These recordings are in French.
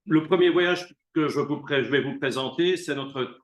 Le premier voyage que je vais vous présenter, c'est notre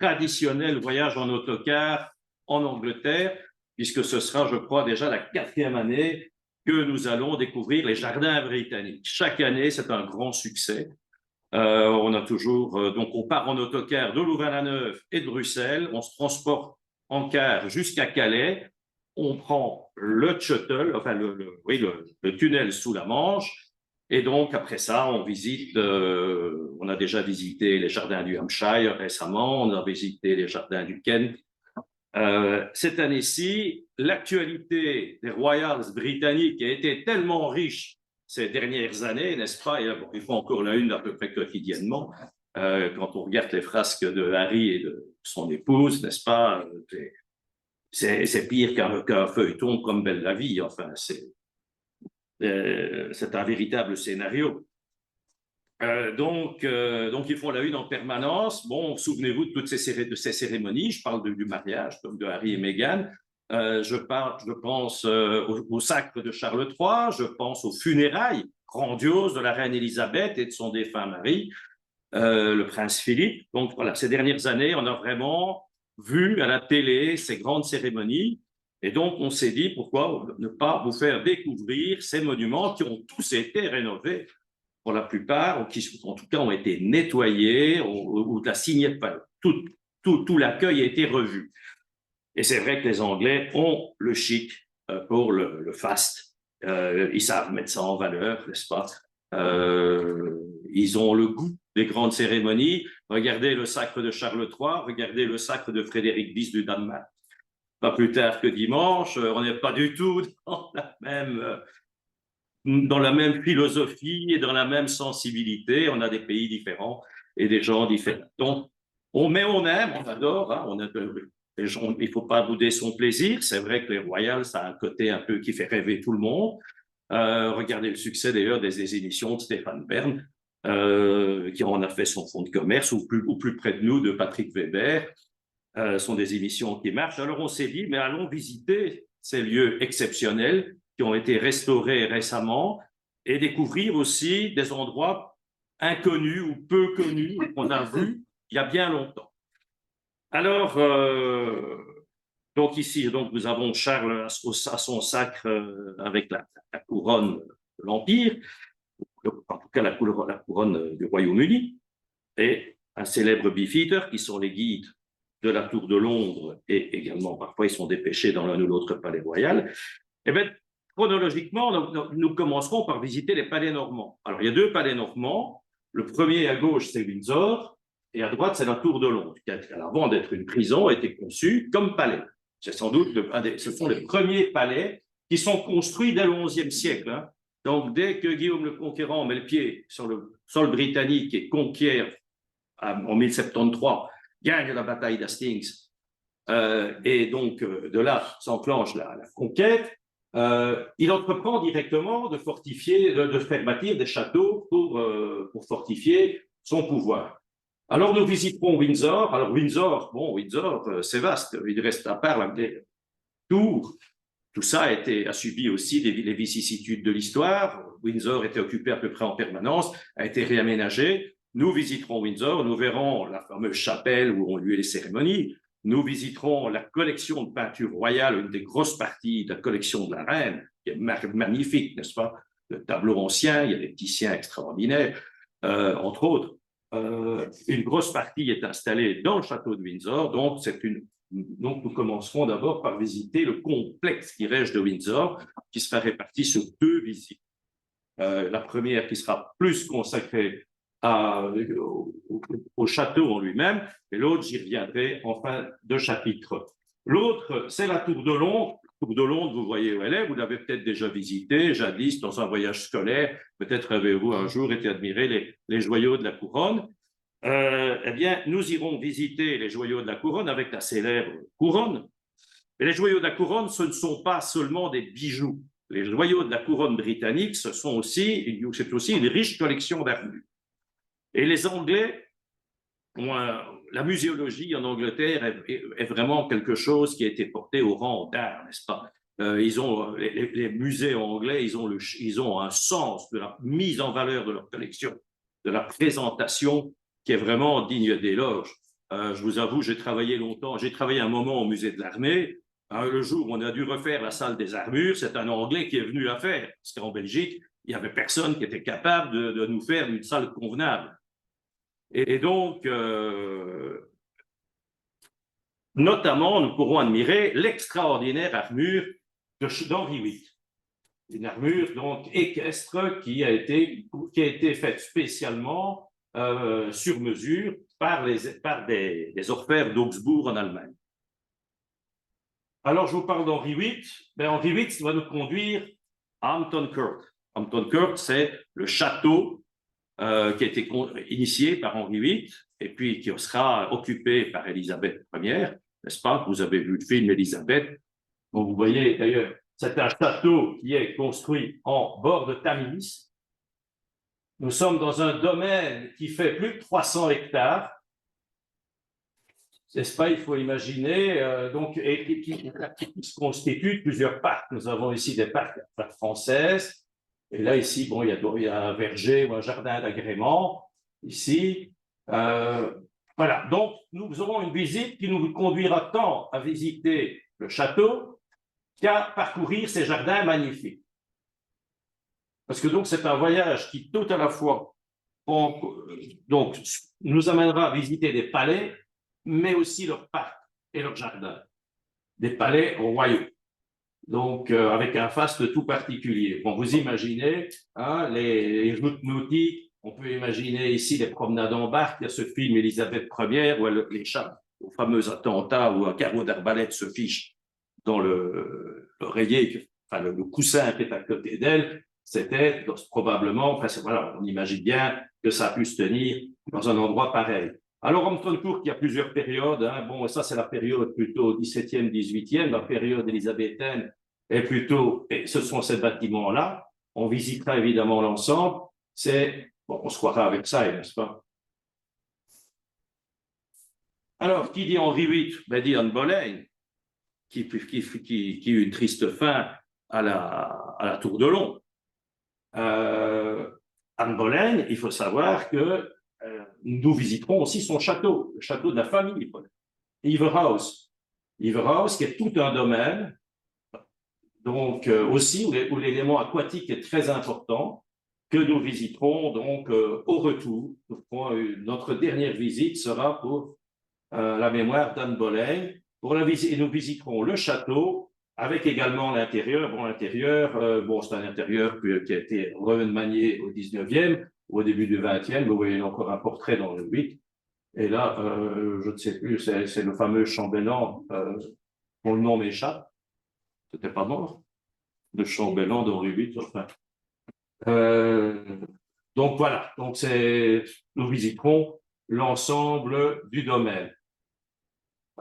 traditionnel voyage en autocar en Angleterre, puisque ce sera, je crois, déjà la 4e année que nous allons découvrir les jardins britanniques. Chaque année, c'est un grand succès. On a toujours, donc on part en autocar de Louvain-la-Neuve et de Bruxelles, on se transporte en car jusqu'à Calais, on prend le shuttle, enfin oui, le tunnel sous la Manche, et donc après ça, on a déjà visité les jardins du Hampshire récemment, on a visité les jardins du Kent. Cette année-ci, l'actualité des Royals britanniques a été tellement riche ces dernières années, n'est-ce pas? Et, bon, ils font encore la une à peu près quotidiennement. Quand on regarde les frasques de Harry et de son épouse, n'est-ce pas? C'est pire qu'un feuilleton comme Belle la Vie. Enfin, c'est un véritable scénario. Donc, ils font la une en permanence. Bon, souvenez-vous de toutes ces cérémonies. Je parle du mariage de Harry et Meghan. Je pense au sacre de Charles III. Je pense aux funérailles grandioses de la reine Élisabeth et de son défunt mari, le prince Philippe. Donc, voilà, ces dernières années, on a vraiment vu à la télé ces grandes cérémonies. Et donc, on s'est dit, pourquoi ne pas vous faire découvrir ces monuments qui ont tous été rénovés pour la plupart, ou qui en tout cas ont été nettoyés, ou tout l'accueil a été revu. Et c'est vrai que les Anglais ont le chic pour le faste. Ils savent mettre ça en valeur, n'est-ce pas? Ils ont le goût des grandes cérémonies. Regardez le sacre de Charles III, regardez le sacre de Frédéric X du Danemark. Pas plus tard que dimanche, on n'est pas du tout dans la même philosophie et dans la même sensibilité. On a des pays différents et des gens différents. Donc, on aime, on adore. Hein, il ne faut pas bouder son plaisir. C'est vrai que les Royals, ça a un côté un peu qui fait rêver tout le monde. Regardez le succès d'ailleurs des émissions de Stéphane Bern, qui en a fait son fonds de commerce, ou plus près de nous, de Patrick Weber. Sont des émissions qui marchent. Alors on s'est dit, mais allons visiter ces lieux exceptionnels qui ont été restaurés récemment et découvrir aussi des endroits inconnus ou peu connus qu'on a vus il y a bien longtemps. Alors, donc ici, nous avons Charles à son sacre avec la couronne de l'Empire, en tout cas la couronne du Royaume-Uni, et un célèbre beefeater qui sont les guides de la Tour de Londres, et également parfois ils sont dépêchés dans l'un ou l'autre palais royal. Eh bien, chronologiquement, nous commencerons par visiter les palais normands. Alors, il y a 2 palais normands. Le premier à gauche, c'est Windsor, et à droite, c'est la Tour de Londres, qui, avant d'être une prison, a été conçue comme palais. C'est sans doute ce sont les premiers palais qui sont construits dès le XIe siècle. Hein. Donc, dès que Guillaume le Conquérant met le pied sur le sol britannique et conquiert en 1073, gagne la bataille d'Hastings, et donc de là s'enclenche la conquête, il entreprend directement de fortifier, de faire bâtir des châteaux pour fortifier son pouvoir. Alors nous visiterons Windsor. Alors Windsor, c'est vaste. Il reste à part la tour. Tout ça a subi aussi les vicissitudes de l'histoire. Windsor était occupé à peu près en permanence, a été réaménagé. Nous visiterons Windsor, nous verrons la fameuse chapelle où ont lieu les cérémonies. Nous visiterons la collection de peinture royale, une des grosses parties de la collection de la reine, qui est magnifique, n'est-ce pas? Le tableau ancien, il y a des Titiens extraordinaires, entre autres. Une grosse partie est installée dans le château de Windsor, donc nous commencerons d'abord par visiter le complexe, dirais-je, de Windsor, qui sera réparti sur 2 visites. La première qui sera plus consacrée au château en lui-même, et l'autre, j'y reviendrai en fin de chapitre. L'autre, c'est la Tour de Londres. La Tour de Londres, vous voyez où elle est, vous l'avez peut-être déjà visitée, jadis, dans un voyage scolaire, peut-être avez-vous un jour été admirer les joyaux de la couronne. Eh bien, nous irons visiter les joyaux de la couronne avec la célèbre couronne. Et les joyaux de la couronne, ce ne sont pas seulement des bijoux. Les joyaux de la couronne britannique, c'est aussi une riche collection d'armures. Et les Anglais, la muséologie en Angleterre est vraiment quelque chose qui a été porté au rang d'art, n'est-ce pas? Les musées anglais, ils ont un sens de la mise en valeur de leur collection de la présentation qui est vraiment digne d'éloge. Je vous avoue, j'ai travaillé un moment au musée de l'armée. Le jour où on a dû refaire la salle des armures, c'est un Anglais qui est venu la faire. Parce qu'en Belgique, il n'y avait personne qui était capable de nous faire une salle convenable. Et donc, notamment, nous pourrons admirer l'extraordinaire armure d'Henri VIII. Une armure donc équestre qui a été faite spécialement sur mesure par des orfèvres d'Augsbourg en Allemagne. Alors, je vous parle d'Henri VIII. Henri VIII va nous conduire à Hampton Court. Hampton Court, c'est le château qui a été initié par Henri VIII et puis qui sera occupé par Élisabeth Ier, n'est-ce pas? Vous avez vu le film Élisabeth. Donc, vous voyez d'ailleurs, c'est un château qui est construit en bord de Tamise. Nous sommes dans un domaine qui fait plus de 300 hectares. N'est-ce pas? Il faut imaginer, et qui se constitue de plusieurs parcs. Nous avons ici des parcs françaises. Et là, ici, bon, il y a un verger ou un jardin d'agrément. Ici, voilà. Donc, nous aurons une visite qui nous conduira tant à visiter le château qu'à parcourir ces jardins magnifiques. Parce que donc, c'est un voyage qui, tout à la fois, donc, nous amènera à visiter des palais, mais aussi leurs parcs et leurs jardins. Des palais royaux. Donc, avec un faste tout particulier. Bon, vous imaginez les routes nautiques, on peut imaginer ici les promenades en barque. Il y a ce film Élisabeth Ier où elle échappe au fameux attentat où un carreau d'arbalète se fiche dans l'oreiller, enfin le coussin qui est à côté d'elle. C'était probablement, voilà, on imagine bien que ça a pu se tenir dans un endroit pareil. Alors, Hampton Court, il y a plusieurs périodes. Bon, ça, c'est la période plutôt 17e, 18e. La période élisabéthaine est plutôt, et ce sont ces bâtiments-là. On visitera évidemment l'ensemble. Bon, on se croira avec ça, n'est-ce pas? Alors, qui dit Henri VIII? Dit Anne Boleyn, qui eut une triste fin à la Tour de Long. Anne Boleyn, il faut savoir que nous visiterons aussi son château, le château de la famille, Iverhouse. Iverhouse, qui est tout un domaine, donc aussi où l'élément aquatique est très important, que nous visiterons donc au retour. Notre dernière visite sera pour la mémoire d'Anne Boleyn. Et nous visiterons le château, avec également l'intérieur. Bon, l'intérieur, c'est un intérieur qui a été remanié au 19e, au début du 20e. Vous voyez encore un portrait dans le 8. Et là, je ne sais plus, c'est le fameux chambellan, dont le nom m'échappe. C'était pas mort, le chambellan d'Henri VIII, enfin. Donc voilà, nous visiterons l'ensemble du domaine.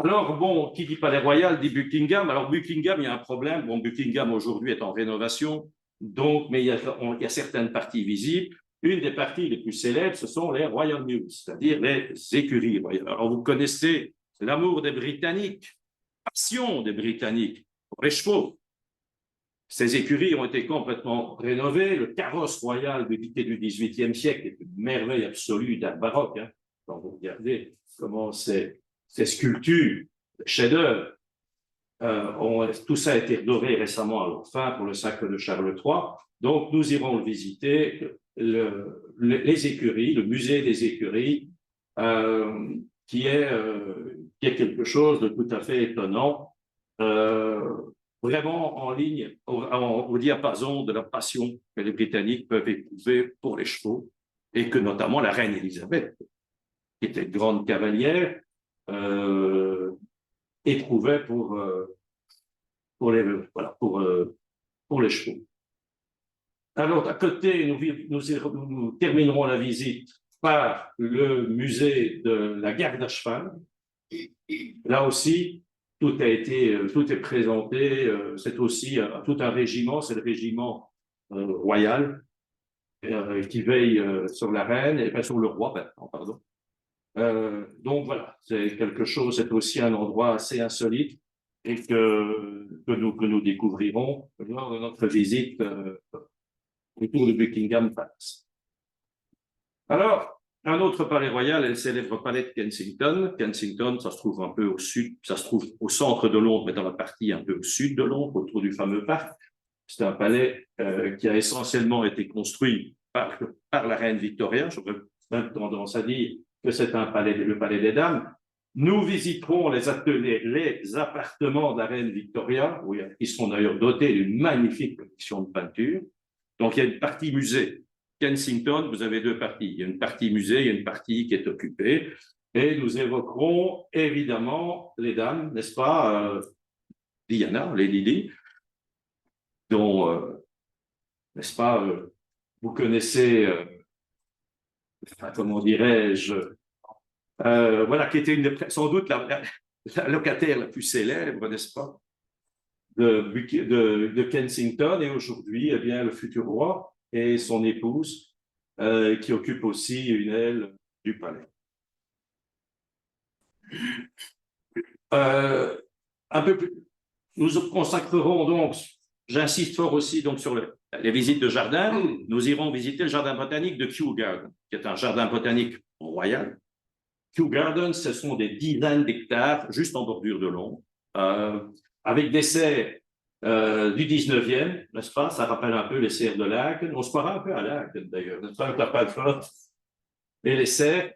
Alors, bon, qui dit palais royal dit Buckingham. Alors, Buckingham, il y a un problème. Bon, Buckingham aujourd'hui est en rénovation, donc, mais il y a certaines parties visibles. Une des parties les plus célèbres, ce sont les Royal Mews, c'est-à-dire les écuries royales. Alors, vous connaissez l'amour des Britanniques, passion des Britanniques pour les chevaux. Ces écuries ont été complètement rénovées. Le carrosse royal du XVIIIe siècle est une merveille absolue d'art baroque. Quand vous regardez comment ces sculptures, chefs-d'œuvre, tout ça a été redoré récemment à leur fin pour le sacre de Charles III. Donc, nous irons le visiter, les écuries, le musée des écuries, qui est quelque chose de tout à fait étonnant, vraiment en ligne, au diapason de la passion que les Britanniques peuvent éprouver pour les chevaux, et que notamment la reine Élisabeth, qui était une grande cavalière, éprouvait pour les chevaux. Alors, à côté, nous terminerons la visite par le musée de la garde à cheval. Là aussi, tout est présenté. C'est aussi tout un régiment, c'est le régiment royal qui veille sur la reine, et sur le roi, pardon. Donc voilà, c'est quelque chose, c'est aussi un endroit assez insolite et que nous découvrirons lors de notre visite autour de Buckingham Palace. Alors, un autre palais royal est le célèbre palais de Kensington. Kensington, ça se trouve un peu au sud, ça se trouve au centre de Londres, mais dans la partie un peu au sud de Londres, autour du fameux parc. C'est un palais qui a essentiellement été construit par la reine Victoria. J'aurais même tendance à dire que c'est un palais, le palais des dames. Nous visiterons les ateliers, les appartements de la reine Victoria, qui sont d'ailleurs dotés d'une magnifique collection de peintures. Donc, il y a une partie musée. Kensington, vous avez deux parties. Il y a une partie musée, il y a une partie qui est occupée. Et nous évoquerons évidemment les dames, n'est-ce pas, Diana, Lady Di, dont, n'est-ce pas, vous connaissez, comment dirais-je, voilà, qui était sans doute la locataire la plus célèbre, n'est-ce pas, de Kensington, et aujourd'hui, eh bien, le futur roi et son épouse, qui occupent aussi une aile du palais. Un peu plus, nous consacrerons donc, j'insiste fort aussi donc sur les visites de jardin. Nous irons visiter le jardin botanique de Kew Garden, qui est un jardin botanique royal. Kew Garden, ce sont des dizaines d'hectares juste en bordure de Londres, avec des serres du 19e, n'est-ce pas? Ça rappelle un peu les serres de Laeken. On se croirait un peu à Laeken d'ailleurs, n'est-ce pas? Pas de flotte. Et les serres,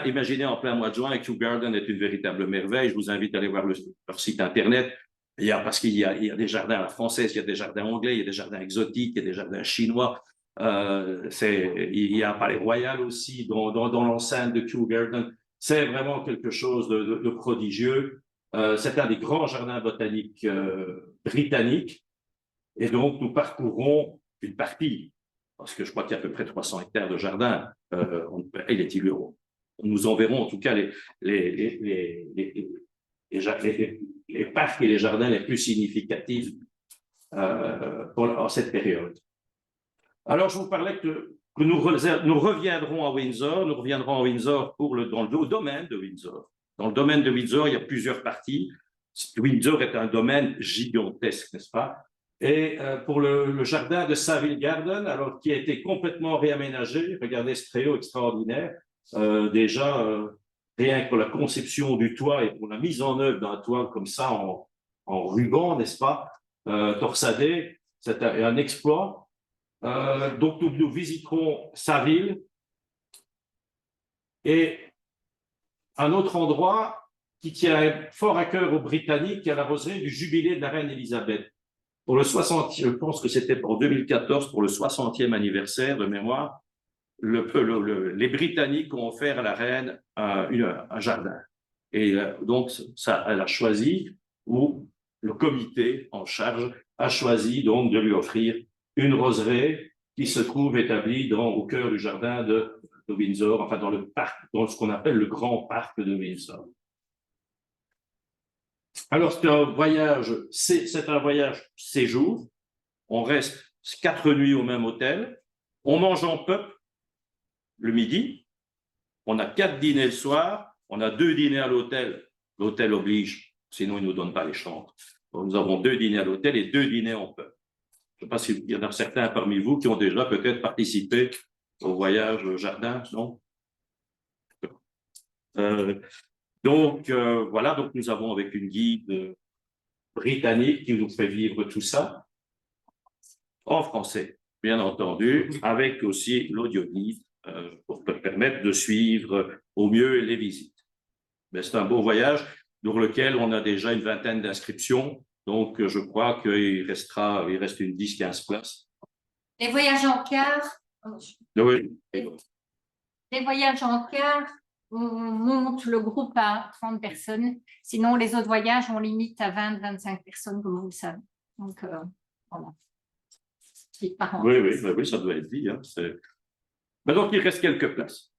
imaginez en plein mois de juin, Kew Garden est une véritable merveille. Je vous invite à aller voir leur site internet. Parce qu'il y a des jardins à la française, il y a des jardins anglais, il y a des jardins exotiques, il y a des jardins chinois. Il y a un palais royal aussi dans l'enceinte de Kew Garden. C'est vraiment quelque chose de prodigieux. C'est un des grands jardins botaniques britanniques. Et donc, nous parcourrons une partie, parce que je crois qu'il y a à peu près 300 hectares de jardin. Nous enverrons en tout cas les parcs et les jardins les plus significatifs en cette période. Alors, je vous parlais que nous reviendrons à Windsor. Nous reviendrons à Windsor dans le domaine de Windsor. Dans le domaine de Windsor, il y a plusieurs parties. Windsor est un domaine gigantesque, n'est-ce pas? Et pour le jardin de Savile Garden, alors qui a été complètement réaménagé, regardez ce tréau extraordinaire. Déjà, rien que pour la conception du toit et pour la mise en œuvre d'un toit comme ça en ruban, n'est-ce pas, torsadé, c'est un exploit. Donc, nous visiterons Savile et un autre endroit qui tient fort à cœur aux Britanniques, à la roseraie du jubilé de la reine Élisabeth. Pour le 60, je pense que c'était en 2014, pour le 60e anniversaire de mémoire, les Britanniques ont offert à la reine un jardin. Et donc, elle a choisi, ou le comité en charge a choisi donc de lui offrir une roseraie qui se trouve établie au cœur du jardin de Windsor, enfin dans le parc, dans ce qu'on appelle le grand parc de Windsor. Alors, c'est un voyage séjour. On reste 4 nuits au même hôtel. On mange en peuple le midi. On a 4 dîners le soir. On a 2 dîners à l'hôtel. L'hôtel oblige, sinon il ne nous donne pas les chambres. Donc, nous avons 2 dîners à l'hôtel et 2 dîners en peuple. Je ne sais pas s'il y en a certains parmi vous qui ont déjà peut-être participé au voyage au jardin, non? Voilà, donc nous avons avec une guide britannique qui nous fait vivre tout ça en français, bien entendu, avec aussi l'audio-guide pour te permettre de suivre au mieux les visites. Mais c'est un beau voyage pour lequel on a déjà une vingtaine d'inscriptions, donc je crois qu'il reste une 10-15 places. Les voyages en car, Oui. les voyages en car, on monte le groupe à 30 personnes. Sinon, les autres voyages, on limite à 20-25 personnes, comme vous le savez. Donc, voilà. Oui, ça doit être dit. Hein. Donc, il reste quelques places.